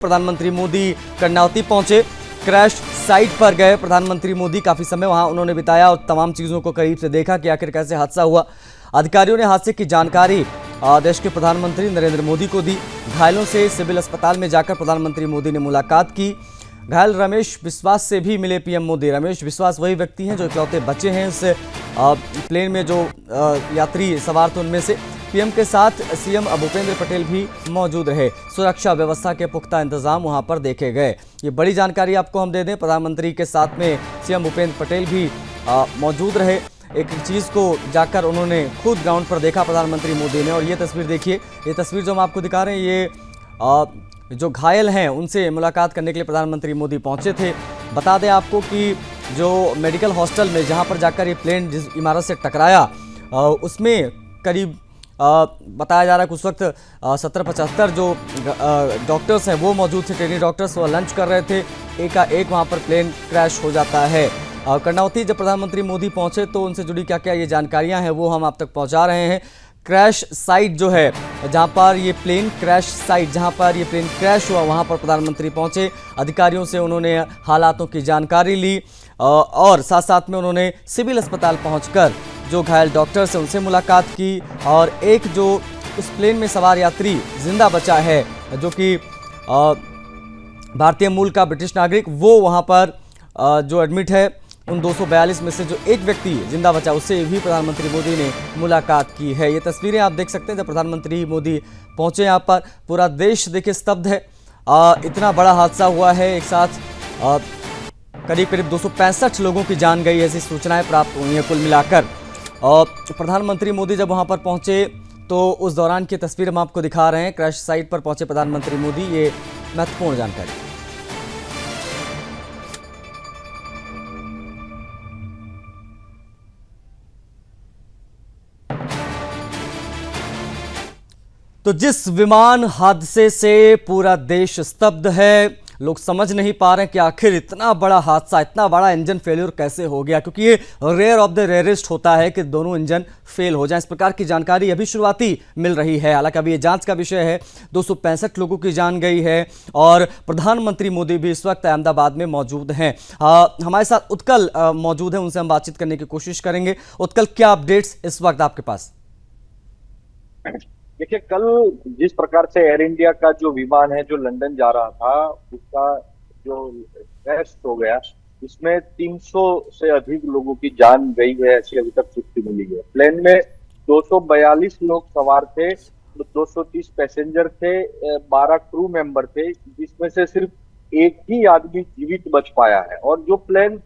प्रधानमंत्री मोदी कर्नावती पहुंचे, crash site पर गए प्रधानमंत्री मोदी। काफी समय वहां उन्होंने बिताया और तमाम चीजों को करीब से देखा कि आखिर कैसे हादसा हुआ। अधिकारियों ने हादसे की जानकारी देश के प्रधानमंत्री नरेंद्र मोदी को दी। घायलों से सिविल अस्पताल में जाकर प्रधानमंत्री मोदी ने मुलाकात की। घायल रमेश बिस्वास से भी मिले पीएम मोदी। रमेश बिस्वास वही व्यक्ति हैं जो इकलौते बचे हैं इस प्लेन में, जो यात्री सवार थे उनमें से। पीएम के साथ सीएम भूपेंद्र पटेल भी मौजूद रहे। सुरक्षा व्यवस्था के पुख्ता इंतजाम वहां पर देखे गए। ये बड़ी जानकारी आपको हम दे दें, प्रधानमंत्री के साथ में सीएम भूपेंद्र पटेल भी मौजूद रहे। एक चीज़ को जाकर उन्होंने खुद ग्राउंड पर देखा प्रधानमंत्री मोदी ने। और ये तस्वीर देखिए, ये तस्वीर जो हम आपको दिखा रहे हैं, ये जो घायल हैं उनसे मुलाकात करने के लिए प्रधानमंत्री मोदी पहुंचे थे। बता दें आपको कि जो मेडिकल हॉस्टल में जहां पर जाकर ये प्लेन जिस इमारत से टकराया उसमें करीब बताया जा रहा है कि उस वक्त 70-75 जो डॉक्टर्स हैं वो मौजूद थे, ट्रेनी डॉक्टर्स, वो लंच कर रहे थे। एक वहाँ पर प्लेन क्रैश हो जाता है। कर्नावती जब प्रधानमंत्री मोदी पहुंचे तो उनसे जुड़ी क्या क्या ये जानकारियां हैं वो हम आप तक पहुंचा रहे हैं। क्रैश साइट जो है जहां पर ये प्लेन क्रैश हुआ वहां पर प्रधानमंत्री पहुंचे। अधिकारियों से उन्होंने हालातों की जानकारी ली और साथ साथ में उन्होंने सिविल अस्पताल पहुंचकर जो घायल डॉक्टर्स हैं उनसे मुलाकात की। और एक जो उस प्लेन में सवार यात्री जिंदा बचा है जो कि भारतीय मूल का ब्रिटिश नागरिक, वो वहां पर जो एडमिट है, उन 242 में से जो एक व्यक्ति जिंदा बचा उससे भी प्रधानमंत्री मोदी ने मुलाकात की है। ये तस्वीरें आप देख सकते हैं जब प्रधानमंत्री मोदी पहुंचे यहाँ पर। पूरा देश देखिए स्तब्ध है। इतना बड़ा हादसा हुआ है, एक साथ करीब 265 लोगों की जान गई, ऐसी सूचनाएं प्राप्त हुई हैं कुल मिलाकर। और प्रधानमंत्री मोदी जब वहां पर पहुंचे तो उस दौरान की तस्वीर हम आपको दिखा रहे हैं। क्रैश साइट पर पहुंचे प्रधानमंत्री मोदी, ये महत्वपूर्ण जानकारी। तो जिस विमान हादसे से पूरा देश स्तब्ध है, लोग समझ नहीं पा रहे हैं कि आखिर इतना बड़ा हादसा, इतना बड़ा इंजन फेल्योर कैसे हो गया, क्योंकि ये रेयर ऑफ द रेयरेस्ट होता है कि दोनों इंजन फेल हो जाएं। इस प्रकार की जानकारी अभी शुरुआती मिल रही है, हालांकि अभी ये जांच का विषय है। 265 लोगों की जान गई है और प्रधानमंत्री मोदी भी इस वक्त अहमदाबाद में मौजूद हैं। हमारे साथ उत्कल मौजूद है, उनसे हम बातचीत करने की कोशिश करेंगे। उत्कल, क्या अपडेट्स इस वक्त आपके पास? देखिए, कल जिस प्रकार से एयर इंडिया का जो विमान है जो लंदन जा रहा था उसका जो क्रैश हो गया, इसमें 300 से अधिक लोगों की जान गई है, ऐसी अभी तक पुष्टि मिली है। प्लेन में 242 लोग सवार थे, 230 पैसेंजर थे, 12 क्रू मेंबर थे, जिसमें से सिर्फ एक ही आदमी जीवित बच पाया है। और जो प्लेन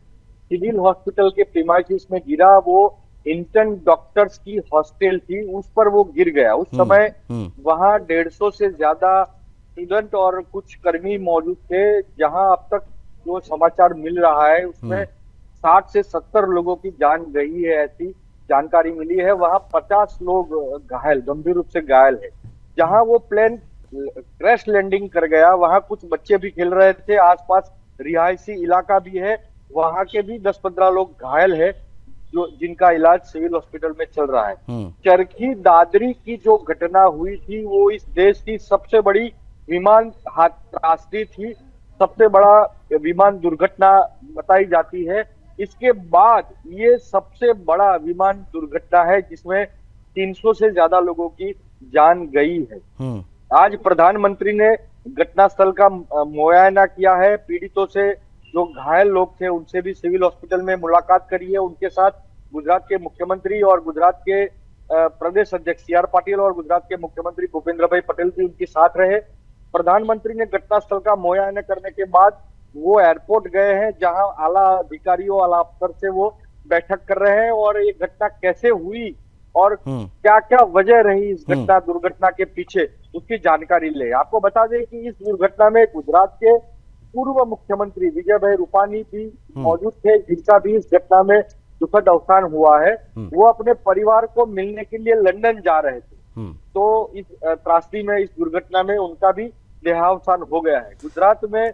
सिविल हॉस्पिटल के प्रीमाइसेस में गिरा वो इंटर्न डॉक्टर्स की हॉस्टल थी, उस पर वो गिर गया। उस समय वहां 150 से ज्यादा स्टूडेंट और कुछ कर्मी मौजूद थे। जहां अब तक जो समाचार मिल रहा है उसमें 60 से 70 लोगों की जान गई है, ऐसी जानकारी मिली है। वहां 50 लोग घायल, गंभीर रूप से घायल है। जहां वो प्लेन क्रैश लैंडिंग कर गया वहां कुछ बच्चे भी खेल रहे थे, आसपास रिहायशी इलाका भी है, वहां के भी 10-15 लोग घायल है जो जिनका इलाज सिविल हॉस्पिटल में चल रहा है। चरखी दादरी की जो घटना हुई थी वो इस देश की सबसे बड़ी विमान त्रासदी थी, सबसे बड़ा विमान दुर्घटना बताई जाती है। इसके बाद ये सबसे बड़ा विमान दुर्घटना है जिसमें 300 से ज्यादा लोगों की जान गई है। आज प्रधानमंत्री ने घटनास्थल का मुआयना किया है। पीड़ितों से, जो घायल लोग थे उनसे भी सिविल हॉस्पिटल में मुलाकात करी है। उनके साथ गुजरात के मुख्यमंत्री और गुजरात के प्रदेश अध्यक्ष CR पाटिल और गुजरात के मुख्यमंत्री भूपेंद्र भाई पटेल भी उनके साथ रहे। प्रधानमंत्री ने घटनास्थल का मुआयना करने के बाद वो एयरपोर्ट गए हैं जहां आला अधिकारियों, आला अफसर से वो बैठक कर रहे हैं और ये घटना कैसे हुई और क्या क्या वजह रही इस दुर्घटना के पीछे, उसकी जानकारी ले। आपको बता दें कि इस दुर्घटना में गुजरात के पूर्व मुख्यमंत्री विजय भाई रूपानी भी मौजूद थे, जिनका भी इस घटना में दुखद अवसान हुआ है। वो अपने परिवार को मिलने के लिए लंदन जा रहे थे, तो इस त्रासदी में, इस दुर्घटना में उनका भी देहावसान हो गया है। गुजरात में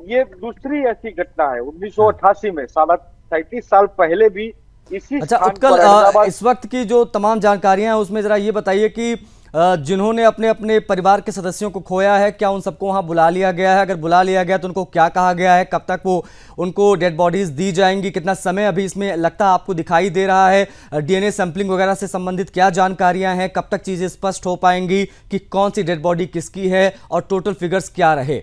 ये दूसरी ऐसी घटना है। 1988 में 37 साल पहले भी इसी अच्छा उत्कल, इस वक्त की जो तमाम जानकारियां हैं उसमें जरा ये बताइए कि जिन्होंने अपने अपने परिवार के सदस्यों को खोया है, क्या उन सबको वहां बुला लिया गया है? अगर बुला लिया गया तो उनको क्या कहा गया है? कब तक वो उनको डेड बॉडीज दी जाएंगी? कितना समय अभी इसमें लगता आपको दिखाई दे रहा है? डीएनए सैंपलिंग वगैरह से संबंधित क्या जानकारियां हैं? कब तक चीजें स्पष्ट हो पाएंगी कि कौन सी डेड बॉडी किसकी है और टोटल फिगर्स क्या रहे?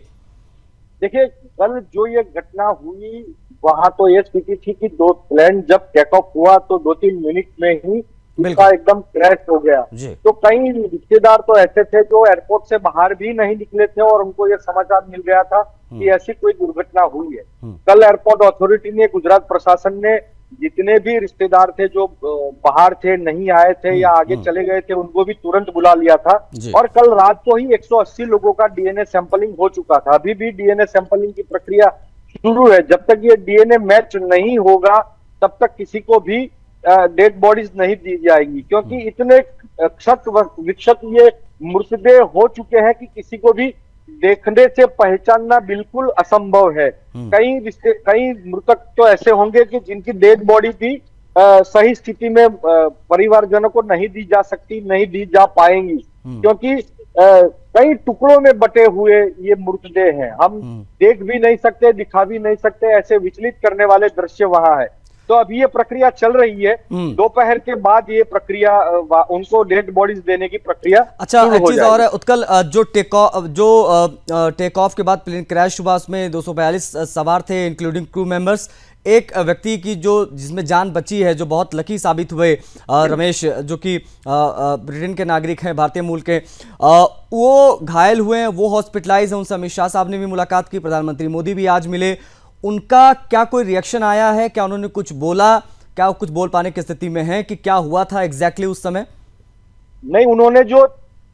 देखिए, कल जो ये घटना हुई वहां तो ये स्थिति थी कि दो प्लेन जब टेक ऑफ हुआ तो 2-3 मिनट में ही इसका एकदम क्रैश हो गया। तो कई रिश्तेदार तो ऐसे थे जो एयरपोर्ट से बाहर भी नहीं निकले थे और उनको ये समाचार मिल गया था कि ऐसी कोई दुर्घटना हुई है। कल एयरपोर्ट अथॉरिटी ने, गुजरात प्रशासन ने जितने भी रिश्तेदार थे जो बाहर थे, नहीं आए थे या आगे चले गए थे, उनको भी तुरंत बुला लिया था। और कल रात को ही 180 लोगों का डीएनए सैंपलिंग हो चुका था। अभी भी डीएनए सैंपलिंग की प्रक्रिया शुरू है। जब तक ये डीएनए मैच नहीं होगा तब तक किसी को भी डेड बॉडीज नहीं दी जाएगी, क्योंकि इतने क्षत विक्षत ये मृतदेह हो चुके हैं कि किसी को भी देखने से पहचानना बिल्कुल असंभव है। कई मृतक तो ऐसे होंगे कि जिनकी डेड बॉडी भी सही स्थिति में परिवारजनों को नहीं दी जा सकती, नहीं दी जा पाएंगी, क्योंकि कई टुकड़ों में बटे हुए ये मृतदेह हैं। हम देख भी नहीं सकते, दिखा भी नहीं सकते, ऐसे विचलित करने वाले दृश्य वहां है। तो अभी ये प्रक्रिया चल रही है। दोपहर के बाद ये प्रक्रिया, उनको डेड बॉडीज देने की प्रक्रिया। अच्छा, एक चीज और है उत्कल, जो टेक ऑफ के बाद प्लेन क्रैश हुआ उसमें 242 सवार थे इंक्लूडिंग क्रू मेंबर्स। एक व्यक्ति की जिसमें जान बची है, जो बहुत लकी साबित हुए, रमेश, जो कि ब्रिटेन के नागरिक हैं, भारतीय मूल के, वो घायल हुए हैं, वो हॉस्पिटलाइज हैं। उनसे अमित शाह साहब ने भी मुलाकात की, प्रधानमंत्री मोदी भी आज मिले। उनका क्या कोई रिएक्शन आया है? क्या उन्होंने कुछ बोला? क्या वो कुछ बोल पाने की स्थिति में है कि क्या हुआ था एग्जैक्टली उस समय? नहीं, उन्होंने जो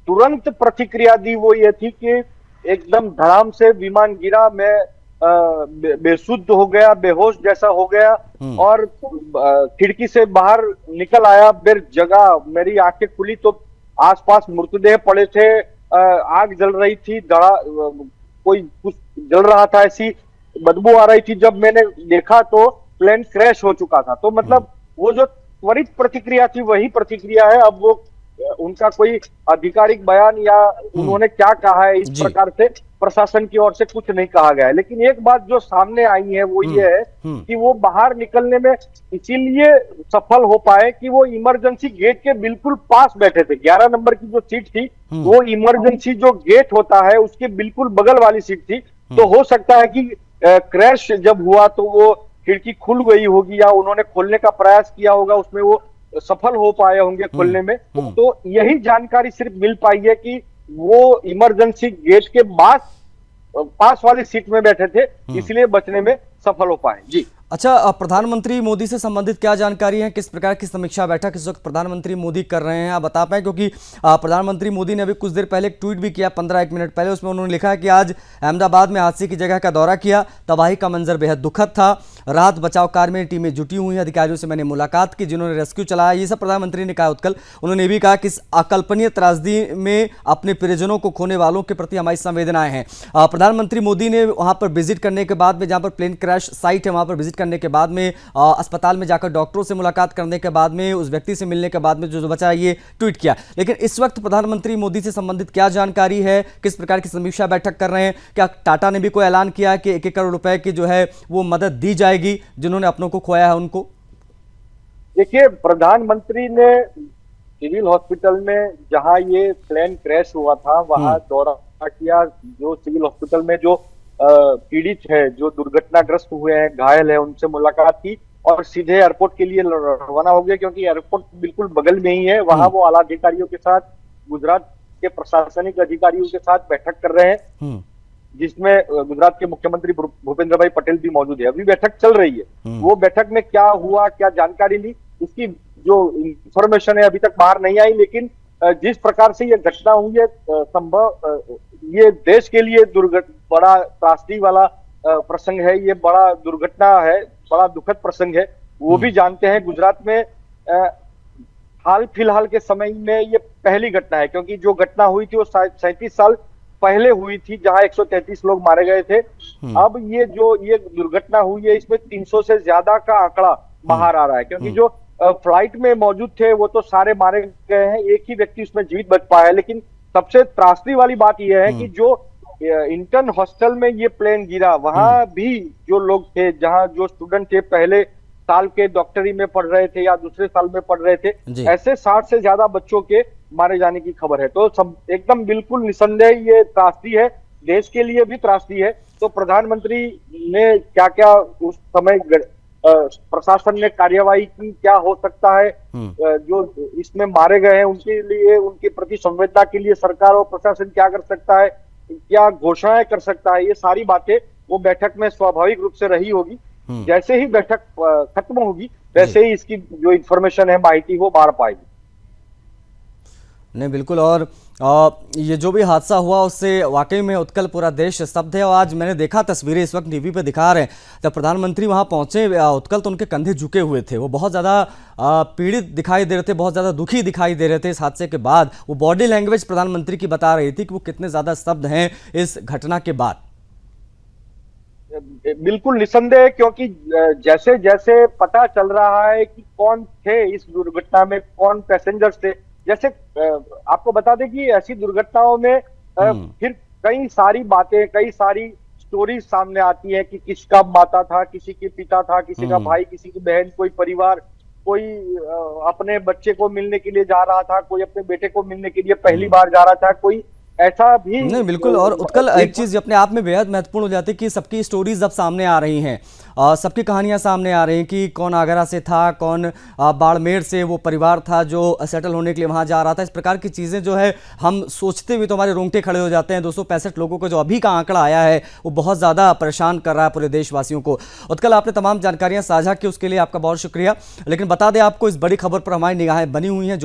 तुरंत प्रतिक्रिया दी वो ये थी कि एकदम धड़ाम से विमान गिरा, मैं बेसुध हो गया, बेहोश जैसा हो गया और खिड़की से बाहर निकल आया। फिर जगह, मेरी आंखें खुली तो आसपास मृतदेह पड़े थे, आग जल रही थी, कोई कुछ जल रहा था, ऐसी बदबू आ रही थी। जब मैंने देखा तो प्लेन क्रैश हो चुका था। तो मतलब वो जो त्वरित प्रतिक्रिया थी वही प्रतिक्रिया है। अब वो उनका कोई आधिकारिक बयान या उन्होंने क्या कहा है, इस प्रकार से प्रशासन की ओर से कुछ नहीं कहा गया है। लेकिन एक बात जो सामने आई है वो ये है कि वो बाहर निकलने में इसीलिए सफल हो पाए कि वो इमरजेंसी गेट के बिल्कुल पास बैठे थे। 11 नंबर की जो सीट थी वो इमरजेंसी जो गेट होता है उसके बिल्कुल बगल वाली सीट थी। तो हो सकता है कि क्रैश जब हुआ तो वो खिड़की खुल गई होगी या उन्होंने खोलने का प्रयास किया होगा, उसमें वो सफल हो पाए होंगे खोलने में। तो यही जानकारी सिर्फ मिल पाई है कि वो इमरजेंसी गेट के पास वाली सीट में बैठे थे, इसलिए बचने में सफल हो पाए। जी। अच्छा, प्रधानमंत्री मोदी से संबंधित क्या जानकारी है? किस प्रकार की समीक्षा बैठक इस वक्त प्रधानमंत्री मोदी कर रहे हैं, आप बता पाएं? क्योंकि प्रधानमंत्री मोदी ने अभी कुछ देर पहले एक ट्वीट भी किया, 15 मिनट पहले। उसमें उन्होंने लिखा है कि आज अहमदाबाद में हादसे की जगह का दौरा किया, तबाही का मंजर बेहद दुखद था, राहत बचाव कार्य में टीमें जुटी हुई हैं, अधिकारियों से मैंने मुलाकात की जिन्होंने रेस्क्यू चलाया। ये सब प्रधानमंत्री ने कहा उत्कल। उन्होंने भी कहा कि इस अकल्पनीय त्रासदी में अपने प्रियजनों को खोने वालों के प्रति हमारी संवेदनाएं हैं। प्रधानमंत्री मोदी ने वहां पर विजिट करने के बाद में, जहां पर प्लेन क्रैश साइट है, वहां पर विजिट करने के बाद में, अस्पताल में जाकर डॉक्टरों से मुलाकात करने के बाद में, उस व्यक्ति से मिलने के बाद में जो बचा ये ट्वीट किया। लेकिन इस वक्त प्रधानमंत्री मोदी से संबंधित क्या जानकारी है? किस प्रकार की समीक्षा बैठक कर रहे हैं? क्या टाटा ने भी कोई ऐलान किया है कि 1-1 करोड़ रुपए की जो है वो मदद दी जाएगी जिन्होंने अपनों को खोया है उनको? देखिए, प्रधानमंत्री ने सिविल हॉस्पिटल में जहां ये प्लेन क्रैश हुआ था वहां दौरा किया। जो सिविल हॉस्पिटल में जो पीड़ित है, जो दुर्घटनाग्रस्त हुए हैं, घायल है, उनसे मुलाकात की और सीधे एयरपोर्ट के लिए रवाना हो गए, क्योंकि एयरपोर्ट बिल्कुल बगल में ही है। वहां वो आला अधिकारियों के साथ, गुजरात के प्रशासनिक अधिकारियों के साथ बैठक कर रहे हैं, जिसमें गुजरात के मुख्यमंत्री भूपेंद्र भाई पटेल भी मौजूद है। अभी बैठक चल रही है। वो बैठक में क्या हुआ, क्या जानकारी ली, उसकी जो इंफॉर्मेशन है अभी तक बाहर नहीं आई। लेकिन जिस प्रकार से ये घटना हुई है, ये देश के लिए बड़ा त्रासदी वाला प्रसंग है, ये बड़ा दुर्घटना है, बड़ा दुखद प्रसंग है। वो भी जानते हैं गुजरात में हाल फिलहाल के समय में ये पहली घटना है, क्योंकि जो घटना हुई थी वो 37 साल पहले हुई थी, जहां 133 लोग मारे गए थे। अब ये दुर्घटना हुई है, इसमें 300 से ज्यादा का आंकड़ा बाहर आ रहा है, क्योंकि जो फ्लाइट में मौजूद थे वो तो सारे मारे गए हैं, एक ही व्यक्ति उसमें जीवित बच पाया है। लेकिन सबसे त्रासदी वाली बात यह है कि जो इंटर्न हॉस्टल में ये प्लेन गिरा, वहां भी जो लोग थे, जहां जो स्टूडेंट थे, पहले साल के डॉक्टरी में पढ़ रहे थे या दूसरे साल में पढ़ रहे थे, ऐसे 60 से ज्यादा बच्चों के मारे जाने की खबर है। तो सब एकदम बिल्कुल निसंदेह ये त्रासदी है, देश के लिए भी त्रासदी है। तो प्रधानमंत्री ने क्या क्या उस समय प्रशासन ने कार्यवाही की, क्या हो सकता है, जो इसमें मारे गए हैं उनके लिए, उनके प्रति संवेदना के लिए सरकार और प्रशासन क्या कर सकता है, क्या घोषणाएं कर सकता है, ये सारी बातें वो बैठक में स्वाभाविक रूप से रही होगी। जैसे ही बैठक खत्म होगी वैसे ही इसकी जो इंफॉर्मेशन है, माहिती, वो बाहर पाएगी। नहीं, बिल्कुल। और ये जो भी हादसा हुआ उससे वाकई में उत्कल पूरा देश स्तब्ध है। और आज मैंने देखा तस्वीरें इस वक्त टीवी पे दिखा रहे हैं, जब प्रधानमंत्री वहां पहुंचे उत्कल तो उनके कंधे झुके हुए थे, वो बहुत ज़्यादा पीड़ित दिखाई दे रहे थे, बहुत ज़्यादा दुखी दिखाई दे रहे थे इस हादसे के बाद। वो बॉडी लैंग्वेज प्रधानमंत्री की बता रही थी कि वो कितने ज़्यादा स्तब्ध हैं इस घटना के बाद। बिल्कुल निसंदेह, क्योंकि जैसे जैसे पता चल रहा है कि कौन थे इस दुर्घटना में, कौन पैसेंजर्स थे। जैसे आपको बता दें कि ऐसी दुर्घटनाओं में फिर कई सारी बातें, कई सारी स्टोरीज सामने आती है कि किसका माता था, किसी के पिता था, किसी का भाई, किसी की बहन, कोई परिवार, कोई अपने बच्चे को मिलने के लिए जा रहा था, कोई अपने बेटे को मिलने के लिए पहली बार जा रहा था, कोई ऐसा भी नहीं। बिल्कुल। और उत्कल एक चीज अपने आप में बेहद महत्वपूर्ण हो जाती है कि सबकी स्टोरीज अब सामने आ रही हैं, सबकी कहानियां सामने आ रही हैं कि कौन आगरा से था, कौन बाड़मेर से वो परिवार था जो सेटल होने के लिए वहां जा रहा था। इस प्रकार की चीजें जो है हम सोचते हुए तो हमारे रोंगटे खड़े हो जाते हैं। 265 लोगों को जो अभी का आंकड़ा आया है वो बहुत ज्यादा परेशान कर रहा है पूरे देशवासियों को। उत्कल, आपने तमाम जानकारियां साझा की, उसके लिए आपका बहुत शुक्रिया। लेकिन बता दें आपको, इस बड़ी खबर पर हमारी निगाहें बनी हुई हैं।